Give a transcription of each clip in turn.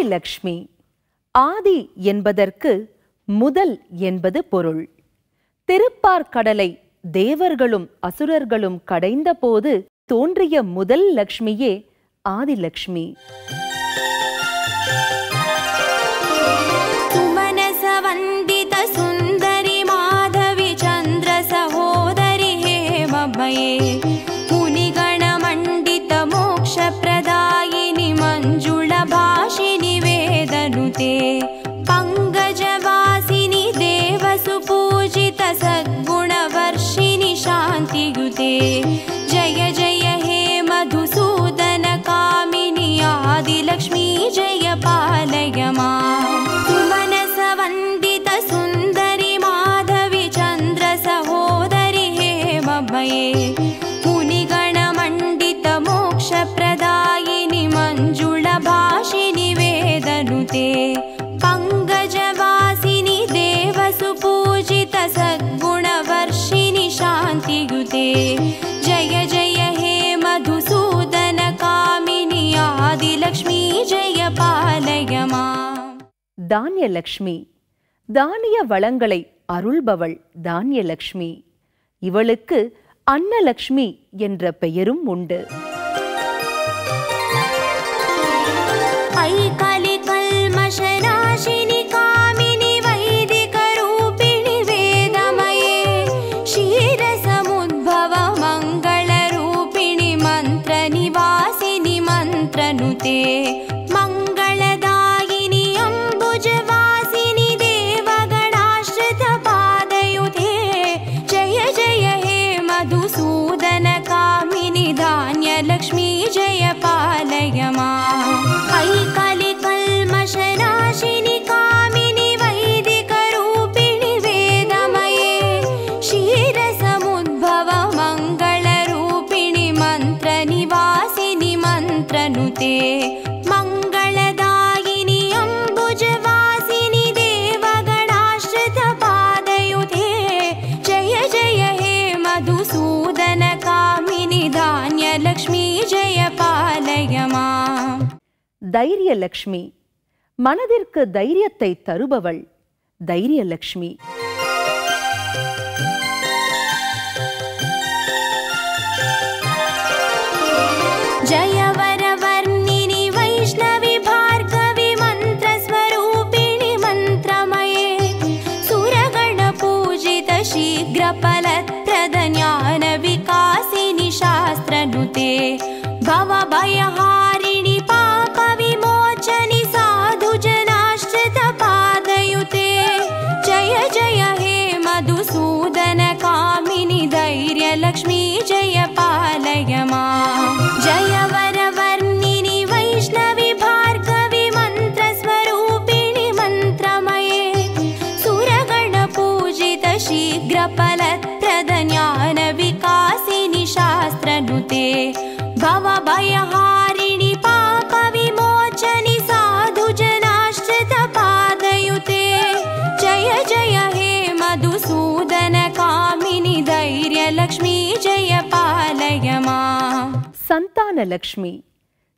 ஆதிலக்ஷ்மி. ஆதி என்பதற்கு முதல் என்பது பொருள். திருப்பார்கடலை தேவர்களும் அசுரர்களும் கடைந்த போது தோன்றிய முதல் லக்ஷ்மியே ஆதிலக்ஷ்மி. சுமனசவந்தித சுந்தரி மாதவி சந்திர சகோதரி ஹேமமயே முனிகண மண்டித மோக்ஷ பிரதாயினி மஞ்சுள பாஷினி வேதனுதே பங்கஜவாசினி தேவசு பூஜித சத்குணவர்ஷினி சாந்தியுதே ஜய ஜய ஹே மதுசூதன காமினி ஆதிலக்ஷ்மி ஜய பாலய மாம். சுமனசவந்தித சுந்தரி மாதவி சந்திர சகோதரி ஹேமமயே முனிகண மண்டித மோக்ஷ பிரதாயினி மஞ்சுள பாஷினி வேதனுதே பங்கஜவாசினி தேவசு பூஜித சத்குணவர்ஷினி சாந்தியுதே ஜய ஜய ஹே மதுசூதன காமினி ஆதிலக்ஷ்மி ஜய பாலய மாம். தானியலக்ஷ்மி. தானிய வளங்களை அருள்பவள் தானியலக்ஷ்மி. இவளுக்கு அன்னலக்ஷ்மி என்ற பெயரும் உண்டு. ஐகலி கல்மஷநாசினி காமினி வைதிக ரூபிணி வேதமயே க்ஷீரசமுத்பவ மங்கள ரூபிணி மந்திர நிவாசினி மந்திரனுதே மங்களதாயினி அம்புஜவாசினி தேவகணாஸ்ருத பாதயுதே ஜய ஜய ஹே மதுசூதன காமினி தானியலக்ஷ்மி ஜய பாலய மாம். ஐகலி கல்மஷநாசினி காமினி வைதிக ரூபிணி வேதமயே க்ஷீரசமுத்பவ மங்கள ரூபிணி மந்திர நிவாசினி மந்திரனுதே மங்களதாயினி அம்புஜவாசினி தேவகணாஸ்ருத பாதயுதே ஜய ஜய ஹே மதுசூதன காமினி தானியலக்ஷ்மி ஜய பாலய மாம். தைரியலக்ஷ்மி. மனதிற்கு தைரியத்தை தருபவள் தைரியலக்ஷ்மி. जय वरवर्णिनि वैष्णवि भार्गवि मन्त्रस्वरूपिणि मन्त्रमये सुरगणपूजित शीघ्रफलप्रद ज्ञानविकासिनि शास्त्रनुते भवभयहारिणि पापविमोचनि साधुजनाश्रित पादयुते जय जय हे मधुसूदन कामिनि धैर्यलक्ष्मी जय पालय माम्. जय वरवर्णिनि वैष्णवि भार्गवि मन्त्रस्वरूपिणि मन्त्रमये सुरगणपूजित शीघ्रफलप्रद ज्ञानविकासिनि शास्त्रनुते भवभयहारिणि पापविमोचनि साधुजनाश्रित पादयुते जय जय हे मधुसूदन कामिनि धैर्यलक्ष्मी जय पालय माम्. சந்தானலக்ஷ்மி.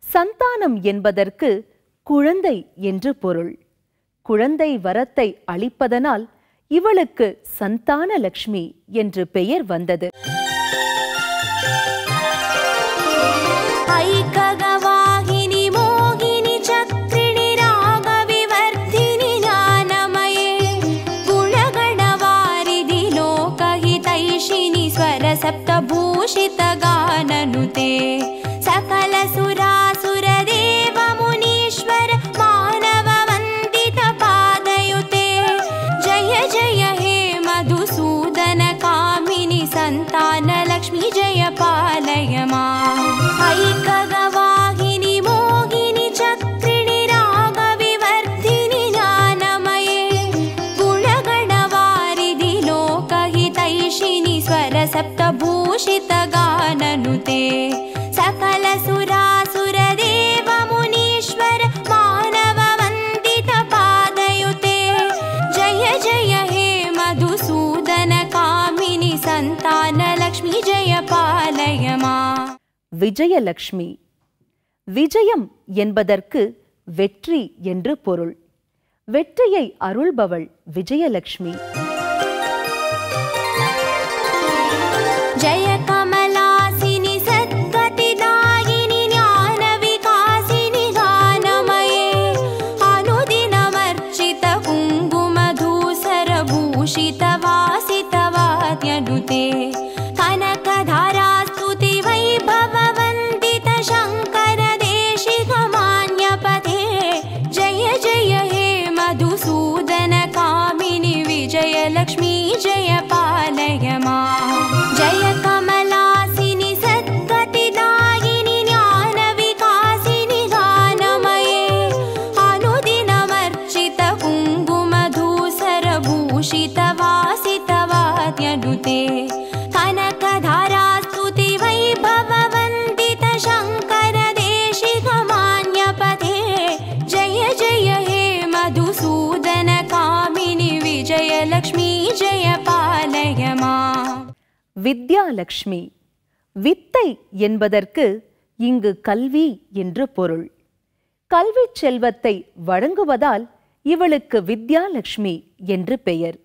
சந்தானம் என்பதற்கு குழந்தை என்று பொருள். குழந்தை வரத்தை அளிப்பதனால் இவளுக்கு சந்தானலக்ஷ்மி என்று பெயர் வந்தது. ஐககவாகினி மோகினி சக்ரிணி ராகவிவர்த்தினி ஞானமயே குணகணவாரிதி லோகஹிதைஷினி ஸ்வரசப்தபூஷித கானனுதே सकल सुरासुर देव मुनीश्वर मानव वन्दित पादयुते जय जय हे मधुसूदन कामिनि संतान लक्ष्मी जय पालय माम्. ऐकगवाहिनि मोहिनि चक्रिणि रागविवर्धिनि ज्ञानमये गुणगणवारिधि लोकहितैषिणि स्वरसप्तभूषित गाननुते सकल सुरासुर देव मुनीश्वर मानव वन्दित पादयुते जय जय हे मधुसूदन कामिनि संतान लक्ष्मी जय पालय माम्. விஜயலக்ஷ்மி. விஜயம் என்பதற்கு வெற்றி என்று பொருள். வெற்றியை அருள்பவள் விஜயலட்சுமி. ஜய கமலாசினி சத்கதிதாயினி ஞான விகாசினி கானமயே அனுதினமர்ச்சித குங்குமதூசர பூஷித வாசித வாத்யனுதே கனகதாரா स्तुति वैभव वन्दित शङ्कर देशिक मान्यपते जय जय हे मधुसूदन कामिनि विजयलक्ष्मी जय पालय मां जय कमलासिनि सद्गतिदायिनि ज्ञान विकासिनि गानमये अनुदिनमर्चित कुङ्कुमधूसर भूषित वासित वाद्यनुते कनकधारा स्तुति वैभव वन्दित शङ्कर देशिक मान्यपते जय जय हे मधुसूदन कामिनि विजयलक्ष्मी जय पालय मां வித்யாலட்சுமி. வித்தை என்பதற்கு இங்கு கல்வி என்று பொருள். கல்வி செல்வத்தை வழங்குவதால் இவளுக்கு வித்யாலட்சுமி என்று பெயர்.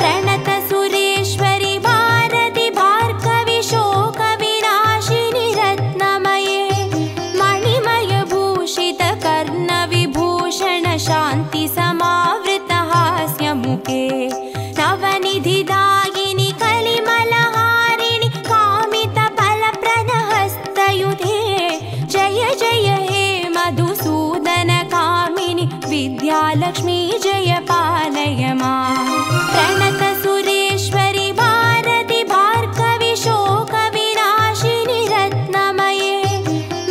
प्रणत सुरेश्वरि भारति भार्गवि शोक विनाशिनि रत्नमये मणिमय भूषित कर्ण विभूषण शान्ति समावृत हास्य मुखे नवनिधिदायिनि कलिमलहारिणि कामित फलप्रद हस्तयुधे जय जय हे मधुसूदन कामिनि विद्यालक्ष्मी जय पालय मां प्रणत सुरेश्वरि भारति भार्गवि शोक विनाशिनि रत्नमये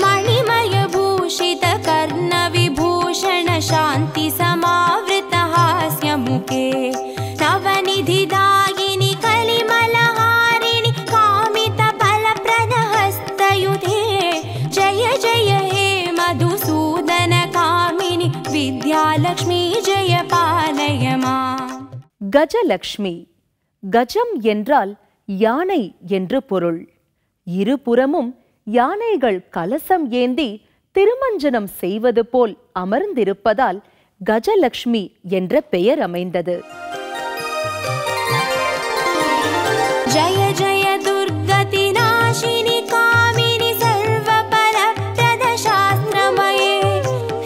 मणिमय भूषित कर्ण विभूषण शान्ति समावृत हास्य मुखे नवनिधिदायिनि कलिमलहारिणि कामित फलप्रद हस्तयुधे जय जय हे मधुसूदन कामिनि विद्यालक्ष्मी जय पालय मां கஜலட்சுமி. கஜம் என்றால் யானை என்று பொருள். இருபுறமும் யானைகள் கலசம் ஏந்தி திருமஞ்சனம் செய்வது போல் அமர்ந்திருப்பதால் கஜலட்சுமி என்ற பெயர் அமைந்தது. जय जय दुर्गति नाशिनि कामिनि सर्वफलप्रद शास्त्रमये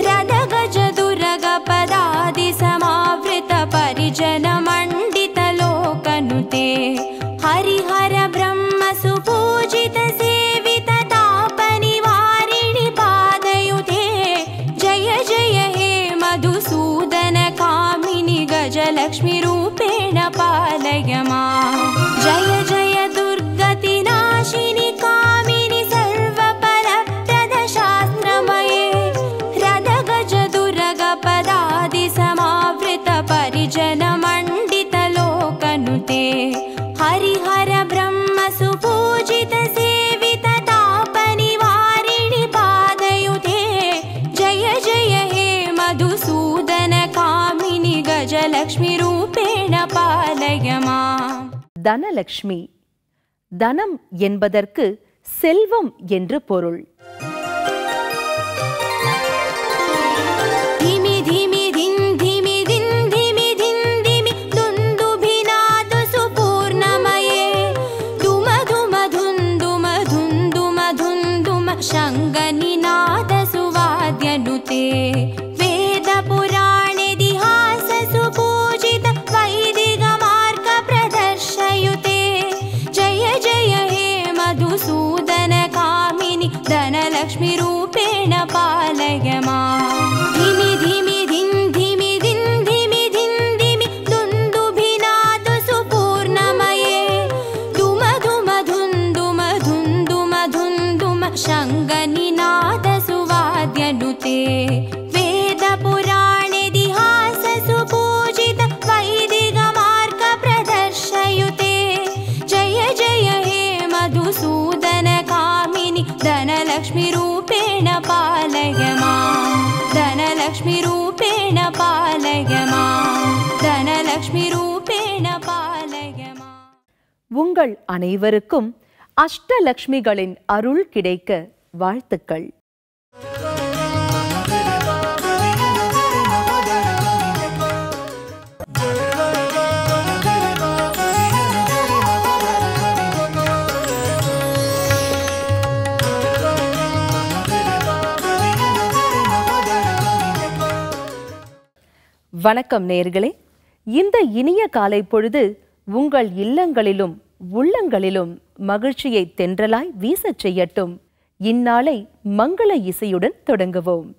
रद गज दुर्ग पदादि समावृत परिजन मण्डित लोकनुते हरिहर ब्रह्म सुपूजित सेवित तापनिवारिणि पादयुते जय जय हे मधुसूदन कामिनि गजलक्ष्मी रूपेण पालय मां जय जय दुर्गति नाशिनि कामिनि सर्वफलप्रद शास्त्रमये रद गज दुर्ग पदादि समावृत परिजन मण्डित लोकनुते हरिहर ब्रह्म सुपूजित सेवित तापनिवारिणि पादयुते जय जय हे मधुसूदन कामिनि गजलक्ष्मी रूपेण पालय मां தனலட்சுமி. தனம் என்பதற்கு செல்வம் என்று பொருள். धिमि धिमि धिं धिमि धिं धिमि धिं धिमि दुन्दुभिनाद सुपूर्णमये धुम धुम धुन्दुम धुन्दुम धुन्दुम शङ्गनिनाद सुवाद्यनुते वेद पुराणेतिहास सुपूजित वैदिक मार्ग प्रदर्शयुते जय जय हे मधुसूदन कामिनि धनलक्ष्मी रूपेण पालय मां धिमि धिमि धिं धिमि धिं धिमि धिं धिमि दुन्दुभिनाद सुपूर्णमये धुम धुम धुन्दुम धुन्दुम धुन्दुम शङ्गनिनाद सुवाद्यनुते वेद पुराणेतिहास सुपूजित वैदिक मार्ग प्रदर्शयुते जय जय हे मधुसूदन कामिनि धनलक्ष्मी रूपेण पालय मां धनलक्ष्मी रूपेण पालय मां धनलक्ष्मी रूपेण पालय मां உங்கள் அனைவருக்கும் அஷ்டலக்ஷ்மிகளின் அருள் கிடைக்க வாழ்த்துக்கள். வணக்கம் நேயர்களே. இந்த இனிய காலை பொழுது உங்கள் இல்லங்களிலும் உள்ளங்களிலும் மகிழ்ச்சியை தென்றலாய் வீசச் செய்யட்டும். இந்நாளை மங்கள இசையுடன் தொடங்குவோம்.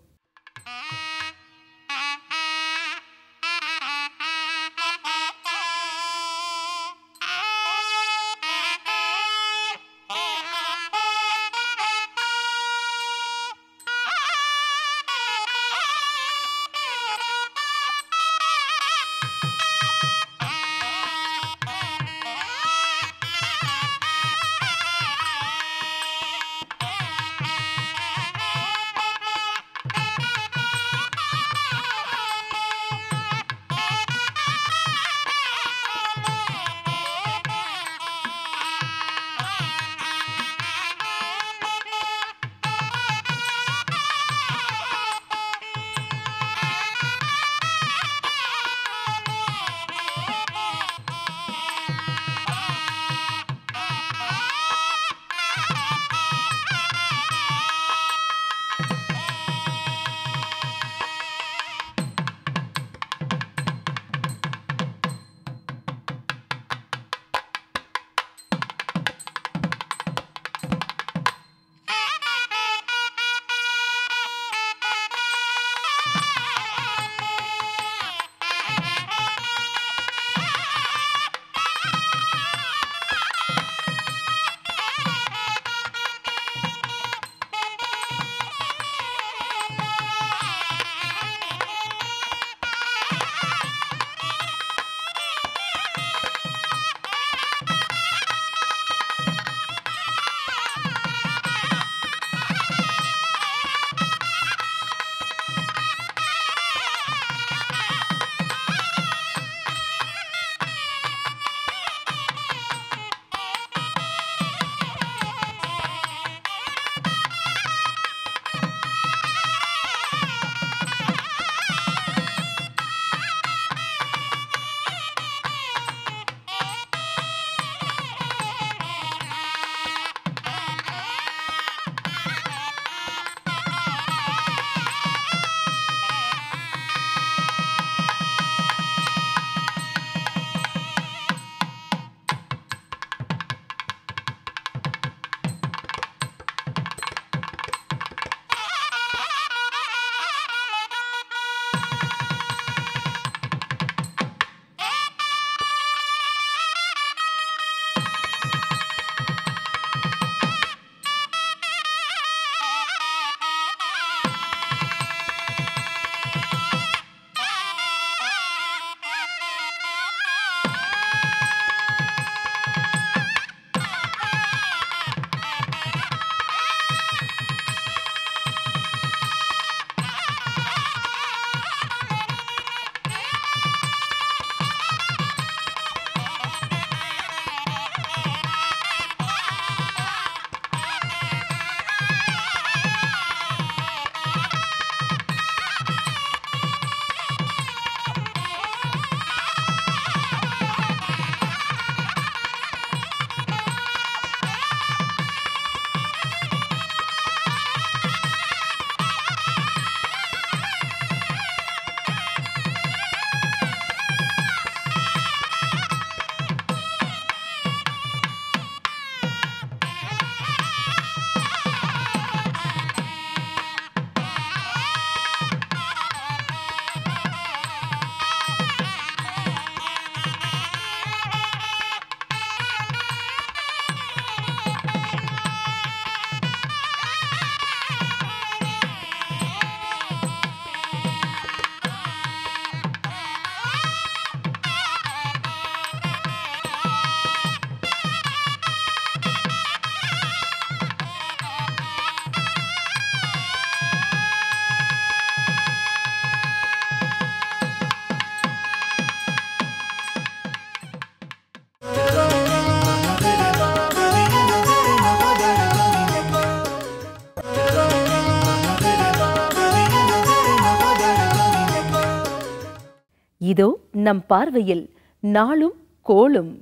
இதோ நம் பார்வையில் நாளும் கோளும்.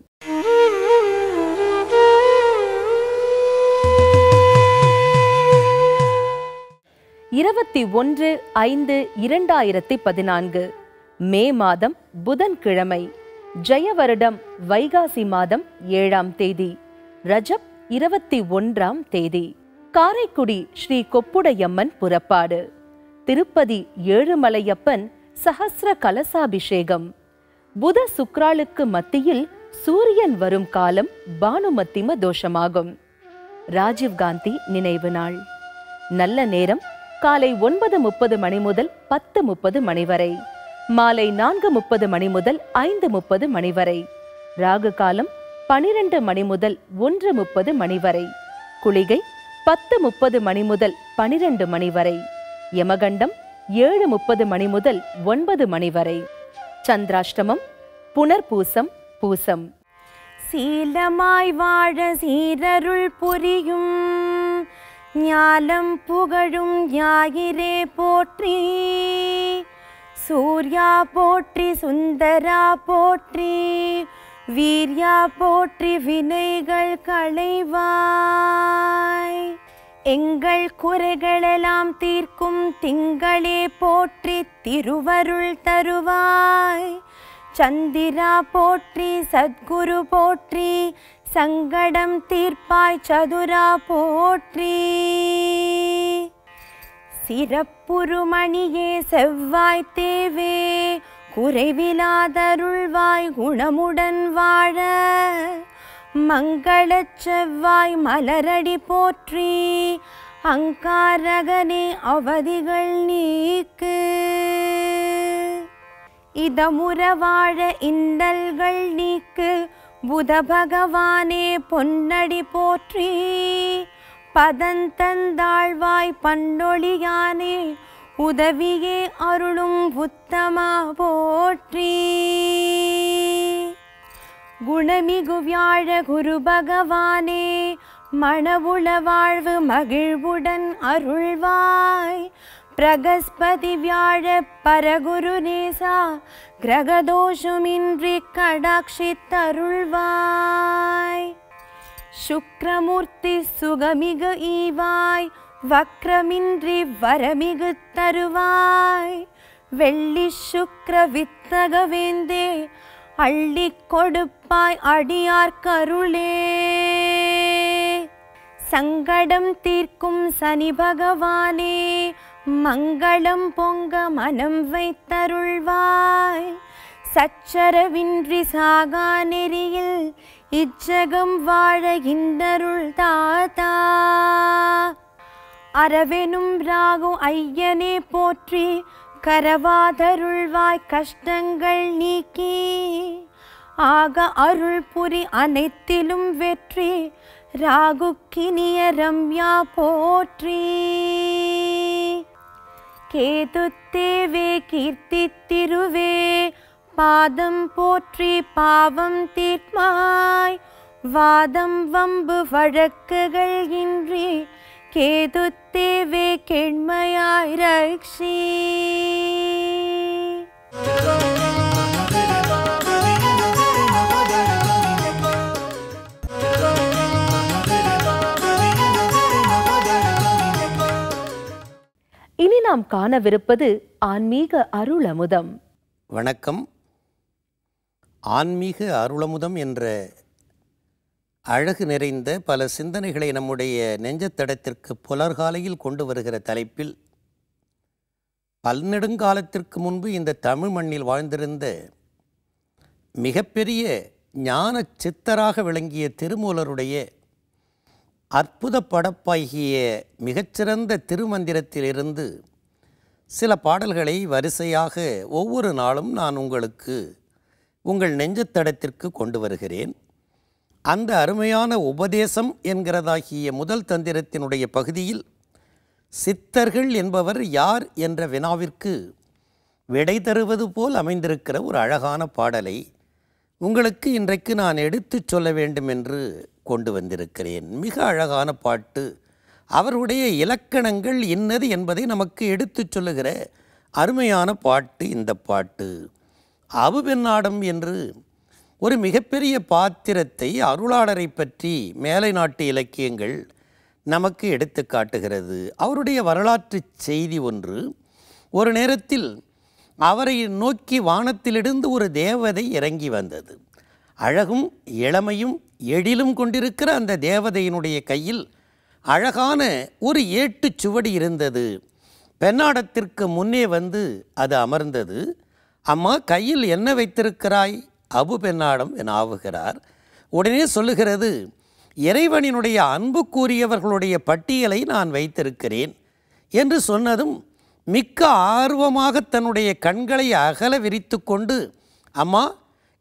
இருபத்தி 1/5/2014 மே மாதம் புதன்கிழமை, ஜெயவருடம் வைகாசி மாதம் 7ஆம் தேதி, ரஜப் 21ஆம் தேதி. காரைக்குடி ஸ்ரீ கொப்புடையம்மன் புறப்பாடு. திருப்பதி ஏழுமலையப்பன் சஹஸ்ர கலசாபிஷேகம். புத சுக்ராளுக்கு மத்தியில் சூரியன் வரும் காலம் பானுமத்திம தோஷமாகும். ராஜீவ்காந்தி நினைவு நாள். நல்ல நேரம் காலை 9:30 மணி முதல் 10:30 மணி வரை, மாலை 4:30 மணி முதல் 5:30 மணி வரை. ராகு காலம் 12 மணி முதல் 1:30 மணி வரை. குளிகை 10:30 மணி முதல் 12 மணி வரை. யமகண்டம் 7:30 மணி முதல் 9 மணி வரை. சந்திராஷ்டமம் புனர்பூசம் பூசம். சீலமாய் வாழ சீரருள் புரியும் ஞாலம் புகழும் ஞாயிறே போற்றி. சூர்யா போற்றி, சுந்தரா போற்றி, வீர்யா போற்றி, வினைகள் களைவாய். எங்கள் குறைகளெல்லாம் தீர்க்கும் திங்களே போற்றி, திருவருள் தருவாய். சந்திரா போற்றி, சத்குரு போற்றி, சங்கடம் தீர்ப்பாய் சதுரா போற்றி. சிறப்புருமணியே செவ்வாய் தேவே, குறைவிலாதருள்வாய் குணமுடன் வாழ. மங்களச் செவ்வாய் மலரடி போற்றி, அங்காரகனே அவதிகள் நீக்கு. இதமுற வாழ இன்னல்கள் நீக்கு, புத பகவானே பொன்னடி போற்றி. பதந்தந்தாழ்வாய் பன்னொழியானே, உதவியே அருளும் உத்தமா போற்றி. குணமிகு வியாழ குரு பகவானே, மணவுள வாழ்வு மகிழ்வுடன் அருள்வாய். பிரகஸ்பதி வியாழ பரகுரு நேசா, கிரகதோஷமின்றி கடாட்சித்தருள்வாய். சுக்ரமூர்த்தி சுகமிகு ஈவாய், வக்ரமின்றி வரமிகு தருவாய். வெள்ளி சுக்ர வித்தகவேந்தே, அள்ளி கொடுப்பாய் அடியார்க்கருளே. சங்கடம் தீர்க்கும் சனி பகவானே, மங்களம் பொங்க மனம் வைத்தருள்வாய். சச்சரவின்றி சாகா நெறியில் இச்சகம் வாழ இந்தருள் தாத்தா. அரவெனும் ராகு ஐயனே போற்றி, கரவாதருள்வாய் கஷ்டங்கள் நீக்கி. ஆக அருள் புரி அனைத்திலும் வெற்றி, ராகுக்கினிய ரம்யா போற்றி. கேது தேவே கீர்த்தி திருவே, பாதம் போற்றி பாவம் தீர்ப்பாய். வாதம் வம்பு வழக்குகள் இன்றி, கேது தேவே கேண்மையாய் ரக்ஷி. இனி நாம் காணவிருப்பது ஆன்மீக அருளமுதம். வணக்கம். ஆன்மீக அருளமுதம் என்ற அழகு நிறைந்த பல சிந்தனைகளை நம்முடைய நெஞ்சத்தடத்திற்கு புலர்காலையில் கொண்டு வருகிற தலைப்பில், பல்நெடுங்காலத்திற்கு முன்பு இந்த தமிழ் மண்ணில் வாழ்ந்திருந்த மிகப்பெரிய ஞான சித்தராக விளங்கிய திருமூலருடைய அற்புத படப்பாகிய மிகச்சிறந்த திருமந்திரத்திலிருந்து சில பாடல்களை வரிசையாக ஒவ்வொரு நாளும் நான் உங்களுக்கு உங்கள் நெஞ்சத்தடத்திற்கு கொண்டு வருகிறேன். அந்த அருமையான உபதேசம் என்கிறதாகிய முதல் தந்திரத்தினுடைய பகுதியில் சித்தர்கள் என்பவர் யார் என்ற வினாவிற்கு விடை தருவது போல் அமைந்திருக்கிற ஒரு அழகான பாடலை உங்களுக்கு இன்றைக்கு நான் எடுத்துச் சொல்ல வேண்டும் என்று கொண்டு வந்திருக்கிறேன். மிக அழகான பாட்டு. அவருடைய இலக்கணங்கள் இன்னது என்பதை நமக்கு எடுத்துச் சொல்லுகிற அருமையான பாட்டு இந்த பாட்டு. அபுபென்னாடம் என்று ஒரு மிகப்பெரிய பாத்திரத்தை அருளாளரை பற்றி மேலை நாட்டு இலக்கியங்கள் நமக்கு எடுத்து காட்டுகிறது. அவருடைய வரலாற்று செய்தி ஒன்று. ஒரு நேரத்தில் அவரை நோக்கி வானத்திலிருந்து ஒரு தேவதை இறங்கி வந்தது. அழகும் இளமையும் எழிலும் கொண்டிருக்கிற அந்த தேவதையினுடைய கையில் அழகான ஒரு ஏட்டுச் சுவடி இருந்தது. பெண்ணாடத்திற்கு முன்னே வந்து அது அமர்ந்தது. அம்மா, கையில் என்ன வைத்திருக்கிறாய்? அபுபென்னாடம் என ஆவுகிறார். உடனே சொல்லுகிறது, இறைவனினுடைய அன்புக்குரியவர்களுடைய பட்டியலை நான் வைத்திருக்கிறேன் என்று சொன்னதும் மிக்க ஆர்வமாக தன்னுடைய கண்களை அகல விரித்து கொண்டு, அம்மா,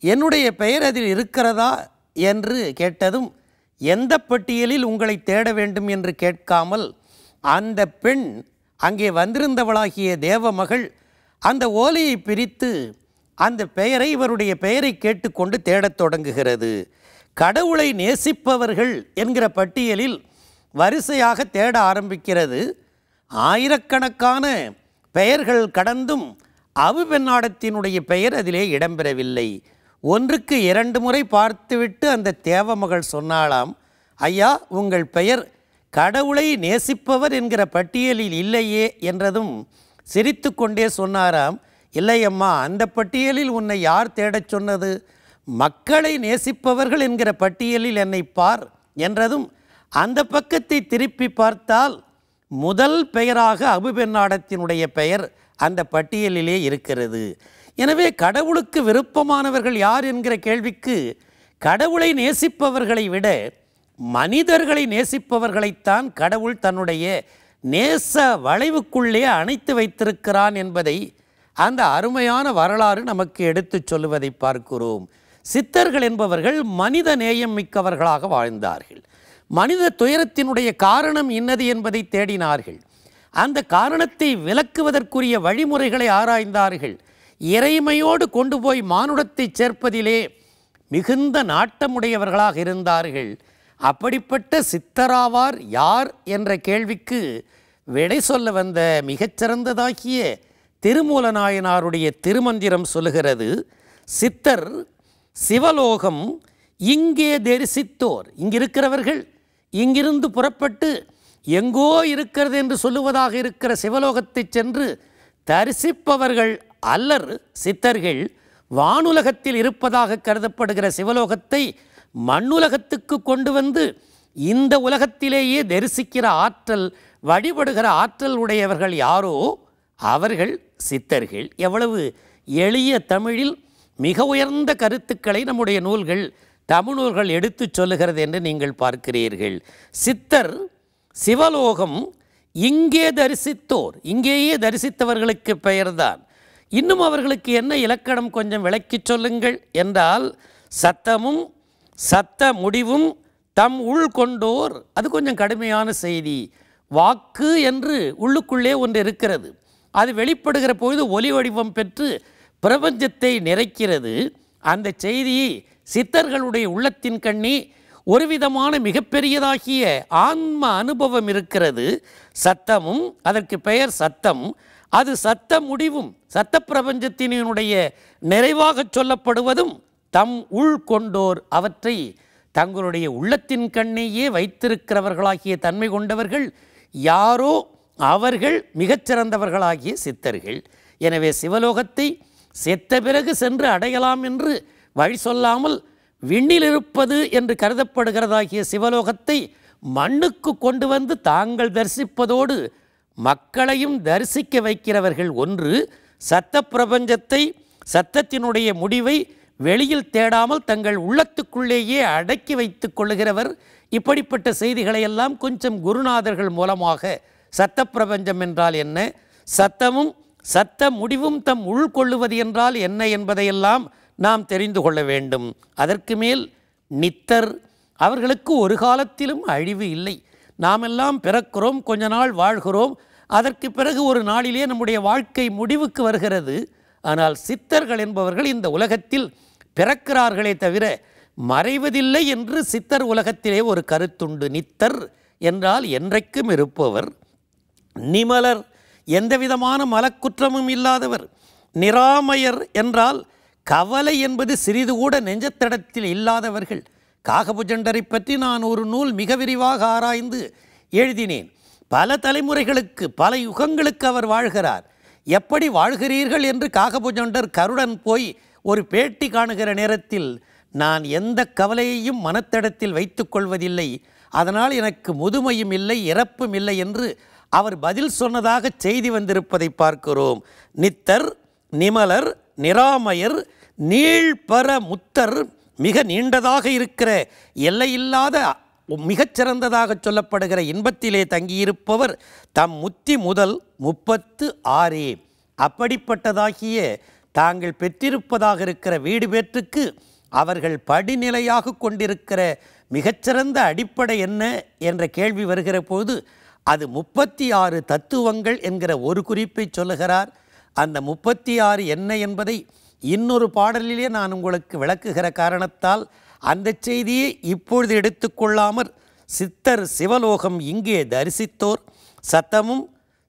என்னுடைய பெயர் அதில் இருக்கிறதா என்று கேட்டதும், எந்த பட்டியலில் உங்களை தேட வேண்டும் என்று கேட்காமல் அந்த பெண், அங்கே வந்திருந்தவளாகிய தேவமகள், அந்த ஓலையை பிரித்து அந்த பெயரை, இவருடைய பெயரை கேட்டுக்கொண்டு தேடத் தொடங்குகிறது. கடவுளை நேசிப்பவர்கள் என்கிற பட்டியலில் வரிசையாக தேட ஆரம்பிக்கிறது. ஆயிரக்கணக்கான பெயர்கள் கடந்தும் அபுபென்னாடத்தினுடைய பெயர் அதிலே இடம்பெறவில்லை. ஒன்றுக்கு 2 முறை பார்த்துவிட்டு அந்த தேவமகள் சொன்னாளாம், ஐயா, உங்கள் பெயர் கடவுளை நேசிப்பவர் என்கிற பட்டியலில் இல்லையே என்றதும் சிரித்து கொண்டே சொன்னாராம், இல்லையம்மா, அந்த பட்டியலில் உன்னை யார் தேடச் சொன்னது? மக்களை நேசிப்பவர்கள் என்கிற பட்டியலில் என்னை பார் என்றதும் அந்த பக்கத்தை திருப்பி பார்த்தால் முதல் பெயராக அபுபென்னாடத்தினுடைய பெயர் அந்த பட்டியலிலே இருக்கிறது. எனவே கடவுளுக்கு விருப்பமானவர்கள் யார் என்கிற கேள்விக்கு கடவுளை நேசிப்பவர்களை விட மனிதர்களை நேசிப்பவர்களைத்தான் கடவுள் தன்னுடைய நேச வளைவுக்குள்ளே அணைத்து வைத்திருக்கிறான் என்பதை அந்த அருமையான வரலாறு நமக்கு எடுத்துச் சொல்லுவதை பார்க்கிறோம். சித்தர்கள் என்பவர்கள் மனித நேயம் மிக்கவர்களாக வாழ்ந்தார்கள். மனித துயரத்தினுடைய காரணம் இன்னது என்பதை தேடினார்கள். அந்த காரணத்தை விளக்குவதற்குரிய வழிமுறைகளை ஆராய்ந்தார்கள். இறைமையோடு கொண்டு போய் மானுடத்தை சேர்ப்பதிலே மிகுந்த நாட்டமுடையவர்களாக இருந்தார்கள். அப்படிப்பட்ட சித்தராவார் யார் என்ற கேள்விக்கு விடை சொல்ல வந்த மிகச்சிறந்ததாகிய திருமூலநாயனாருடைய திருமந்திரம் சொல்லுகிறது, சித்தர் சிவலோகம் இங்கே தரிசித்தோர். இங்கிருக்கிறவர்கள் இங்கிருந்து புறப்பட்டு எங்கோ இருக்கிறது என்று சொல்லுவதாக இருக்கிற சிவலோகத்தை சென்று தரிசிப்பவர்கள் அல்லர் சித்தர்கள். வானுலகத்தில் இருப்பதாக கருதப்படுகிற சிவலோகத்தை மண்ணுலகத்துக்கு கொண்டு வந்து இந்த உலகத்திலேயே தரிசிக்கிற ஆற்றல், வழிபடுகிற ஆற்றல் உடையவர்கள் யாரோ அவர்கள் சித்தர்கள். எவ்வளவு எளிய தமிழில் மிக உயர்ந்த கருத்துக்களை நம்முடைய நூல்கள், தமிழ் நூல்கள் எடுத்து சொல்லுகிறது என்று நீங்கள் பார்க்கிறீர்கள். சித்தர் சிவலோகம் இங்கே தரிசித்தோர், இங்கேயே தரிசித்தவர்களுக்கு பெயர்தான். இன்னும் அவர்களுக்கு என்ன இலக்கணம் கொஞ்சம் விளக்கி சொல்லுங்கள் என்றால், சத்தமும் சத்த முடிவும் தம் உள் கொண்டோர். அது கொஞ்சம் கடுமையான செய்தி. வாக்கு என்று உள்ளுக்குள்ளே ஒன்று இருக்கிறது. அது வெளிப்படுகிற பொழுது ஒலி வடிவம் பெற்று பிரபஞ்சத்தை நிறைக்கிறது. அந்த செய்தியை சித்தர்களுடைய உள்ளத்தின் கண்ணே ஒரு விதமான மிகப்பெரியதாகிய ஆன்ம அனுபவம் இருக்கிறது. சத்தமும், அதற்கு பெயர் சத்தம். அது சத்த முடிவும், சத்த பிரபஞ்சத்தினுடைய நிறைவாக சொல்லப்படுவதும் தம் உள் கொண்டோர். அவற்றை தங்களுடைய உள்ளத்தின் கண்ணேயே வைத்திருக்கிறவர்களாகிய தன்மை கொண்டவர்கள் யாரோ அவர்கள் மிகச்சிறந்தவர்களாகிய சித்தர்கள். எனவே சிவலோகத்தை செத்த பிறகு சென்று அடையலாம் என்று வழி சொல்லாமல் விண்ணில் இருப்பது என்று கருதப்படுகிறதாகிய சிவலோகத்தை மண்ணுக்கு கொண்டு வந்து தாங்கள் தரிசிப்பதோடு மக்களையும் தரிசிக்க வைக்கிறவர்கள். ஒன்று, சத்த பிரபஞ்சத்தை, சத்தத்தினுடைய முடிவை வெளியில் தேடாமல் தங்கள் உள்ளத்துக்குள்ளேயே அடக்கி வைத்து கொள்ளுகிறவர். இப்படிப்பட்ட செய்திகளை எல்லாம் கொஞ்சம் குருநாதர்கள் மூலமாக சத்த பிரபஞ்சம் என்றால் என்ன, சத்தமும் சத்த முடிவும் தம் உள்கொள்ளுவது என்றால் என்ன என்பதையெல்லாம் நாம் தெரிந்து கொள்ள வேண்டும். அதற்கு மேல் நித்தர், அவர்களுக்கு ஒரு காலத்திலும் அழிவு இல்லை. நாம் எல்லாம் பிறக்கிறோம், கொஞ்ச நாள் வாழ்கிறோம், அதற்கு பிறகு ஒரு நாளிலே நம்முடைய வாழ்க்கை முடிவுக்கு வருகிறது. ஆனால் சித்தர்கள் என்பவர்கள் இந்த உலகத்தில் பிறக்கிறார்களே தவிர மறைவதில்லை என்று சித்தர் உலகத்திலே ஒரு கருத்துண்டு. நித்தர் என்றால் என்றைக்கும் இருப்பவர். நிமலர், எந்தவிதமான மலக்குற்றமும் இல்லாதவர். நிராமயர் என்றால் கவலை என்பது சிறிது கூட நெஞ்சத்தடத்தில் இல்லாதவர்கள். காகபுஜண்டரை பற்றி நான் ஒரு நூல் மிக விரிவாக ஆராய்ந்து எழுதினேன். பல தலைமுறைகளுக்கு, பல யுகங்களுக்கு அவர் வாழ்கிறார். எப்படி வாழ்கிறீர்கள் என்று காகபுஜண்டர் கருடன் போய் ஒரு பேட்டி காணுகிற நேரத்தில், நான் எந்த கவலையையும் மனத்தடத்தில் வைத்து கொள்வதில்லை, அதனால் எனக்கு முதுமையும் இல்லை, இறப்பும் இல்லை என்று அவர் பதில் சொன்னதாக செய்தி வந்திருப்பதை பார்க்கிறோம். நித்தர், நிமலர், நிராமயர், நீள்பர முத்தர், மிக நீண்டதாக இருக்கிற எல்லையில்லாத மிகச்சிறந்ததாக சொல்லப்படுகிற இன்பத்திலே தங்கியிருப்பவர் தம் முத்தி முதல் 36. அப்படிப்பட்டதாகிய தாங்கள் பெற்றிருப்பதாக இருக்கிற வீடு பேற்றுக்கு அவர்கள் படிநிலையாக கொண்டிருக்கிற மிகச்சிறந்த அடிப்படை என்ன என்ற கேள்வி வருகிற போது அது 36 தத்துவங்கள் என்கிற ஒரு குறிப்பை சொல்லுகிறார். அந்த 36 என்ன என்பதை இன்னொரு பாடலிலே நான் உங்களுக்கு விளக்குகிற காரணத்தால் அந்த செய்தியை இப்பொழுது எடுத்துக்கொள்ளாமற் சித்தர் சிவலோகம் இங்கே தரிசித்தோர் சத்தமும்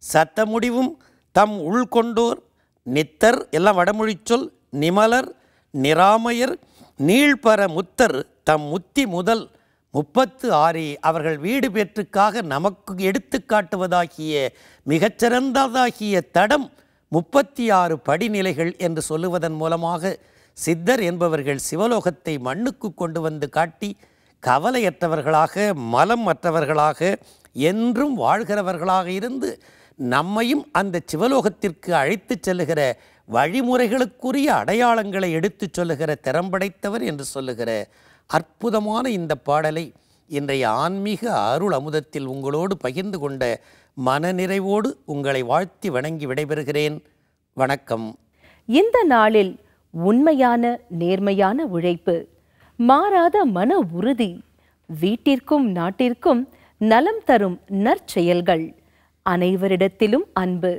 சத்தமுடிவும் தம் உள்கொண்டோர் நித்தர் எல்லாம் வடமொழி சொல், நிமலர், நிராமயர், நீள்பர முத்தர் தம் முத்தி முதல் 36 அவர்கள் வீடு பேற்றுக்காக நமக்கு எடுத்து காட்டுவதாகிய மிகச்சிறந்ததாகிய தடம் 36 படிநிலைகள் என்று சொல்லுவதன் மூலமாக சித்தர் என்பவர்கள் சிவலோகத்தை மண்ணுக்கு கொண்டு வந்து காட்டி கவலையற்றவர்களாக, மலம் அற்றவர்களாக, என்றும் வாழ்கிறவர்களாக இருந்து நம்மையும் அந்த சிவலோகத்திற்கு அழைத்து செல்லுகிற வழிமுறைகளுக்குரிய அடையாளங்களை எடுத்து சொல்லுகிற திறம்படைத்தவர் என்று சொல்லுகிற அற்புதமான இந்த பாடலை இன்றைய ஆன்மீக அருள் அமுதத்தில் உங்களோடு பகிர்ந்து கொண்ட மனநிறைவோடு உங்களை வாழ்த்தி வணங்கி விடைபெறுகிறேன். வணக்கம். இந்த நாளில் உண்மையான நேர்மையான உழைப்பு, மாறாத மன உறுதி, வீட்டிற்கும் நாட்டிற்கும் நலம் தரும் நற்செயல்கள், அனைவரிடத்திலும் அன்பு,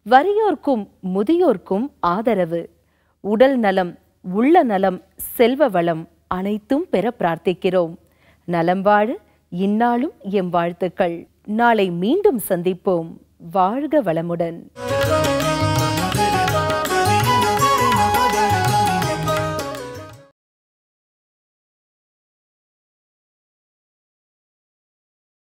வறியோர்க்கும் முதியோர்க்கும் ஆதரவு, உடல் நலம், உள்ள நலம், செல்வ வளம் அனைத்தும் பெற பிரார்த்திக்கிறோம். நலம் வாழ இந்நாளும் எம் வாழ்த்துக்கள். நாளை மீண்டும் சந்திப்போம். வாழ்க வளமுடன்.